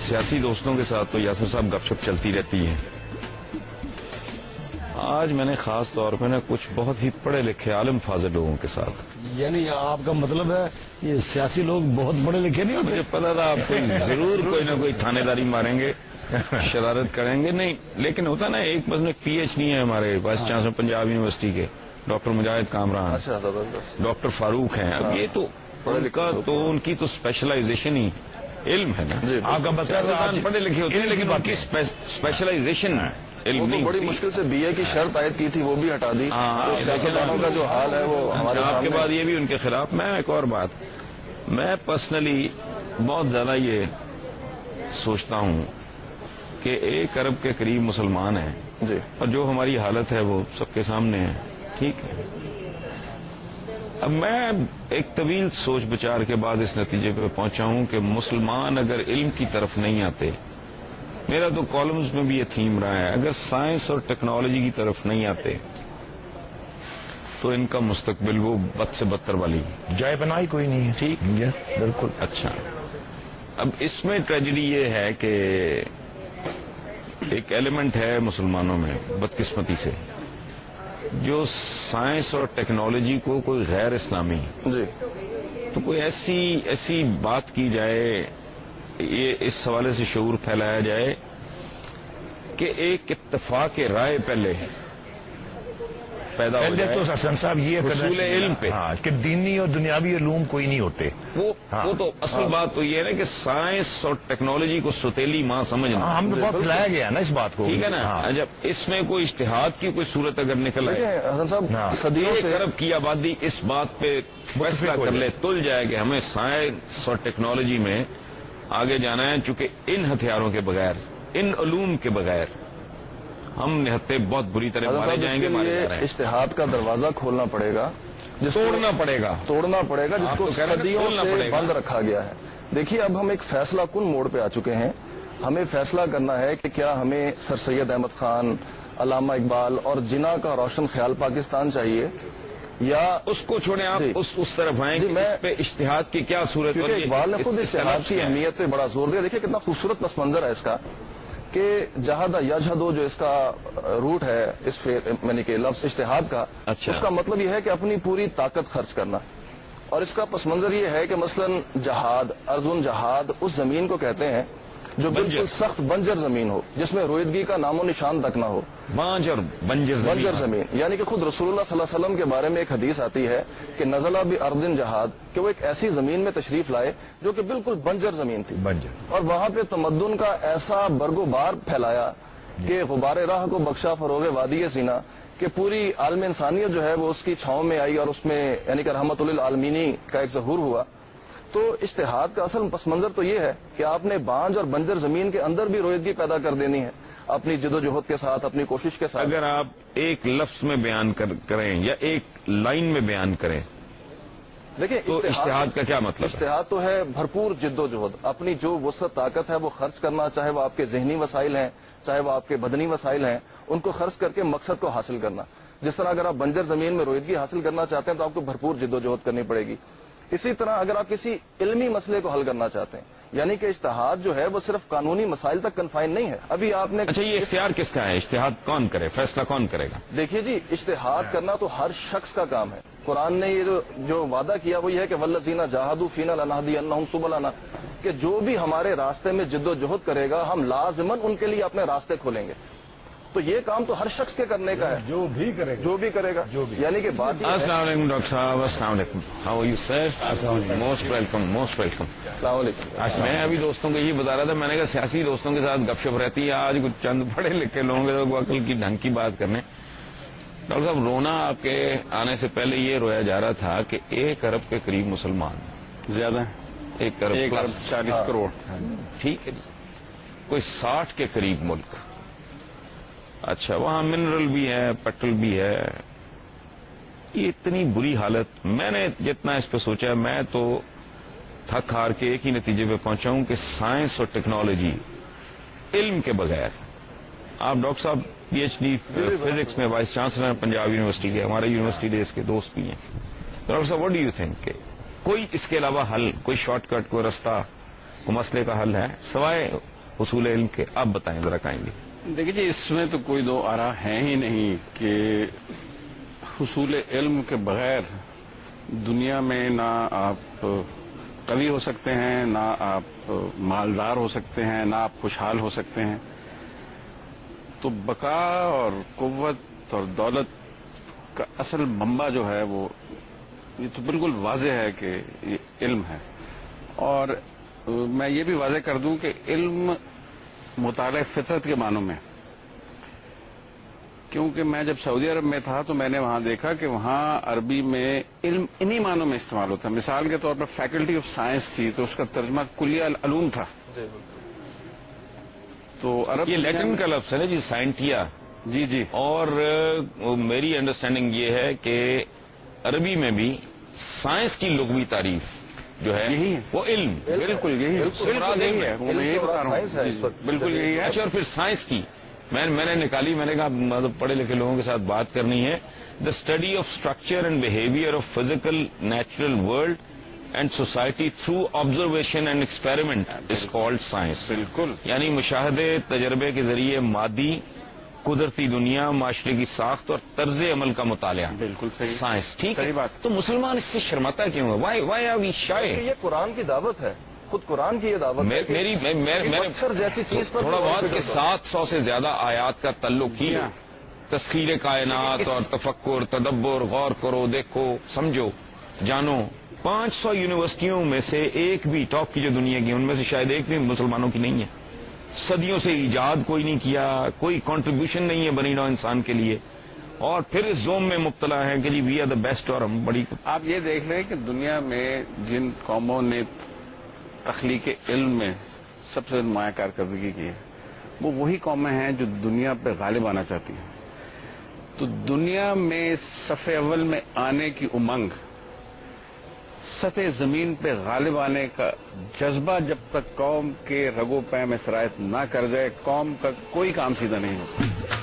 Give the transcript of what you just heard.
سیاسی دوستوں کے ساتھ تو یاسر صاحب گپ شپ چلتی رہتی ہے. آج میں نے خاص طور پہ کچھ بہت ہی پڑھے لکھے عالم فاضل لوگوں کے ساتھ. یعنی آپ کا مطلب ہے یہ سیاسی لوگ بہت بڑے لکھے نہیں ہوتے؟ مجھے پتا تھا آپ کو ضرور کوئی نہ کوئی تھانے داری ماریں گے, شرارت کریں گے. نہیں, لیکن ہوتا نا, ایک بس میں پی ایچ ڈی ہے ہمارے وائس چانسلر پنجاب یونیورسٹی کے ڈاکٹر مجاہد کامران, ڈاکٹر فاروق ہیں. اب یہ تو ان کی تو اسپیشلائزیشن ہی علم ہے نا. آپ کا مطلب پڑھے لکھے ہوتے ہیں لیکن ان کی اسپیشلائزیشن علم نہیں. بڑی مشکل سے بی اے کی شرط عائد کی تھی, وہ بھی ہٹا دی. سیاستدانوں کا جو حال ہے وہ ہمارے آپ سامنے. کے بعد یہ بھی ان کے خلاف. میں ایک اور بات, میں پرسنلی بہت زیادہ یہ سوچتا ہوں کہ 1 ارب کے قریب مسلمان ہیں جی, اور جو ہماری حالت ہے وہ سب کے سامنے ہے. ٹھیک ہے, اب میں ایک طویل سوچ بچار کے بعد اس نتیجے پہ پہنچا ہوں کہ مسلمان اگر علم کی طرف نہیں آتے, میرا تو کالمز میں بھی یہ تھیم رہا ہے, اگر سائنس اور ٹیکنالوجی کی طرف نہیں آتے تو ان کا مستقبل وہ بد سے بدتر والی جائے پناہ ہی کوئی نہیں ہے. ٹھیک, بالکل. اچھا, اب اس میں ٹریجڈی یہ ہے کہ ایک ایلیمنٹ ہے مسلمانوں میں بدقسمتی سے, جو سائنس اور ٹیکنالوجی کو کوئی غیر اسلامی جی, تو کوئی ایسی بات کی جائے, یہ اس حوالے سے شعور پھیلایا جائے کہ ایک اتفاق رائے پہلے پیدا ہو جائے تو حسن صاحب یہ حصول علم پہ کہ دینی اور دنیاوی علوم کوئی نہیں ہوتے. وہ تو اصل بات تو یہ ہے نا کہ سائنس اور ٹیکنالوجی کو ستیلی ماں سمجھنا. ہم تو بہت پھیلایا گیا نا اس بات کو. ٹھیک ہے نا, جب اس میں کوئی اجتہاد کی کوئی صورت اگر نکل آئے, حسن صاحب صدیوں سے 1 ارب کی آبادی اس بات پہ فیصلہ کر لے, تل جائے کہ ہمیں سائنس اور ٹیکنالوجی میں آگے جانا ہے, چونکہ ان ہتھیاروں کے بغیر, ان علوم کے بغیر ہم نہتے بہت بری طرح مارے جائیں گے. اشتہاد کا دروازہ کھولنا پڑے گا, توڑنا پڑے گا جس کو صدیوں سے بند رکھا گیا ہے. دیکھیے, اب ہم ایک فیصلہ کن موڑ پہ آ چکے ہیں. ہمیں فیصلہ کرنا ہے کہ کیا ہمیں سر سید احمد خان, علامہ اقبال اور جناح کا روشن خیال پاکستان چاہیے, یا اس کو چھوڑیں آپ اس طرف آئیں کہ اس پہ اشتہاد کی کیا صورت ہے. اقبال نے خود اشتہاد کی اہمیت پہ بڑا زور دیا. دیکھیے کتنا خوبصورت پس منظر ہے اس کا کہ جہاد یجہدو جو اس کا روٹ ہے, اس یعنی کہ لفظ اشتہاد کا, اس کا مطلب یہ ہے کہ اپنی پوری طاقت خرچ کرنا. اور اس کا پس منظر یہ ہے کہ مثلا جہاد, ارضن جہاد اس زمین کو کہتے ہیں جو بالکل سخت بنجر زمین ہو, جس میں رویدگی کا نام و نشان تک نہ ہو. بنجر زمین, یعنی کہ خود رسول اللہ صلی اللہ علیہ وسلم کے بارے میں ایک حدیث آتی ہے کہ نزلہ بارض جہاد, کہ وہ ایک ایسی زمین میں تشریف لائے جو کہ بالکل بنجر زمین تھی, اور وہاں پہ تمدن کا ایسا برگ و بار پھیلایا کہ غبار راہ کو بخشا فروغ وادی سینا, کہ پوری عالم انسانیت جو ہے وہ اس کی چھاؤں میں آئی, اور اس میں یعنی کہ رحمت للعالمینی کا ایک ظہور ہوا. تو اشتہاد کا اصل پس منظر تو یہ ہے کہ آپ نے بانجھ اور بنجر زمین کے اندر بھی رویدگی پیدا کر دینی ہے اپنی جد و جہد کے ساتھ, اپنی کوشش کے ساتھ. اگر آپ ایک لفظ میں بیان کریں یا ایک لائن میں بیان کریں, دیکھیں تو اشتہاد کا کیا مطلب ہے؟ اشتہاد تو ہے بھرپور جد و جہد, اپنی جو وسعت طاقت ہے وہ خرچ کرنا, چاہے وہ آپ کے ذہنی وسائل ہیں, چاہے وہ آپ کے بدنی وسائل ہیں, ان کو خرچ کر کے مقصد کو حاصل کرنا. جس طرح اگر آپ بنجر زمین میں رویدگی حاصل کرنا چاہتے ہیں تو آپ کو بھرپور جد و جہد کرنی پڑے گی. اسی طرح اگر آپ کسی علمی مسئلے کو حل کرنا چاہتے ہیں, یعنی کہ اشتہاد جو ہے وہ صرف قانونی مسائل تک کنفائن نہیں ہے. ابھی آپ نے اچھا, یہ اختیار کس کا ہے؟ اشتہاد کون کرے, فیصلہ کون کرے گا؟ دیکھیے جی, اشتہاد کرنا تو ہر شخص کا کام ہے. قرآن نے یہ جو وعدہ کیا وہ یہ ہے کہ والذین جاہدوا فینا لنہدینہم سبلنا, کہ جو بھی ہمارے راستے میں جد و جہد کرے گا ہم لازماً ان کے لیے اپنے راستے کھولیں گے. تو یہ کام تو ہر شخص کے کرنے کا ہے, جو بھی کرے گا. یعنی کہ بات یہ ہے. السلام علیکم ڈاکٹر صاحب. السلام علیکم. How are you sir? Most welcome. السلام علیکم. میں ابھی دوستوں کو یہ بتا رہا تھا, میں نے کہا سیاسی دوستوں کے ساتھ گپ شپ رہتی ہے, آج کچھ چند پڑھے لکھے لوگوں کے عقل کی ڈھنگ کی بات کرنے. ڈاکٹر صاحب, رونا آپ کے آنے سے پہلے یہ رویا جا رہا تھا کہ 1 ارب کے قریب مسلمان, زیادہ 1 ارب 40 کروڑ, ٹھیک ہے, کوئی 60 کے قریب ملک. اچھا, وہاں منرل بھی ہے, پیٹرول بھی ہے. یہ اتنی بری حالت. میں نے جتنا اس پہ سوچا, میں تو تھک ہار کے ایک ہی نتیجے پہ پہنچا ہوں کہ سائنس اور ٹیکنالوجی علم کے بغیر. آپ ڈاکٹر صاحب پی ایچ ڈی فزکس میں وائس چانسلر ہیں پنجاب یونیورسٹی کے, ہمارے یونیورسٹی ڈیز کے دوست بھی ہیں. ڈاکٹر صاحب, واٹ ڈو یو تھنک کہ کوئی اس کے علاوہ حل, کوئی شارٹ کٹ, کوئی رستہ, کوئی مسئلے کا حل ہے سوائے حصول علم کے؟ آپ بتائیں ذرا کہیں گے. دیکھیے جی، اس میں تو کوئی دو آرا ہے ہی نہیں کہ حصول علم کے بغیر دنیا میں نہ آپ قوی ہو سکتے ہیں، نہ آپ مالدار ہو سکتے ہیں، نہ آپ خوشحال ہو سکتے ہیں. تو بقا اور قوت اور دولت کا اصل منبع جو ہے وہ یہ تو بالکل واضح ہے کہ یہ علم ہے. اور میں یہ بھی واضح کر دوں کہ علم مطالعہ فطرت کے معنوں میں، کیونکہ میں جب سعودی عرب میں تھا تو میں نے وہاں دیکھا کہ وہاں عربی میں علم انہی معنوں میں استعمال ہوتا ہے. مثال کے طور پر فیکلٹی آف سائنس تھی تو اس کا ترجمہ کلیہ العلوم تھا. تو عرب یہ لیٹن کا لفظ ہے نا جی، سائنٹیا. جی جی. اور میری انڈرسٹینڈنگ یہ ہے کہ عربی میں بھی سائنس کی لغوی تعریف جو ہے یہی ہے، وہ علم. بالکل یہی ہے، بالکل یہی ہے، میں یہی بتا رہا ہوں. بالکل یہی ہے. اچھا، اور پھر سائنس کی میں نے نکالی، میں نے کہا مطلب پڑھے لکھے لوگوں کے ساتھ بات کرنی ہے. The study of structure and behaviour of physical natural world and society through observation and experiment is called science. بالکل. یعنی مشاہدے تجربے کے ذریعے مادی قدرتی دنیا، معاشرے کی ساخت اور طرز عمل کا مطالعہ. بالکل صحیح. سائنس. ٹھیک ہے. صحیح بات. تو مسلمان اس سے شرماتا کیوں ہے؟ Why are we shy? یہ قرآن کی دعوت ہے، خود قرآن کی یہ دعوت ہے. میں اکثر جیسی چیز پر تھوڑا بہت کہ 700 سے زیادہ آیات کا تعلق ہی تسخیر کائنات اور تفکر، تدبر، غور کرو، دیکھو، سمجھو، جانو. 500 یونیورسٹیوں میں سے ایک بھی ٹاپ کی جو دنیا کی ان میں سے شاید ایک بھی مسلمانوں کی نہیں ہے. صدیوں سے ایجاد کوئی نہیں کیا، کوئی کنٹریبیوشن نہیں ہے بنی نوع انسان کے لیے، اور پھر اس زوم میں مبتلا ہے کہ جی وی آر دا بیسٹ اور ہم بڑی. آپ یہ دیکھ لیں کہ دنیا میں جن قوموں نے تخلیق علم میں سب سے نمایاں کارکردگی کی ہے وہ وہی قومیں ہیں جو دنیا پہ غالب آنا چاہتی ہیں. تو دنیا میں صف اول میں آنے کی امنگ، سطح زمین پہ غالب آنے کا جذبہ جب تک قوم کے رگو پے میں سرایت نہ کر جائے، قوم کا کوئی کام سیدھا نہیں ہوتا.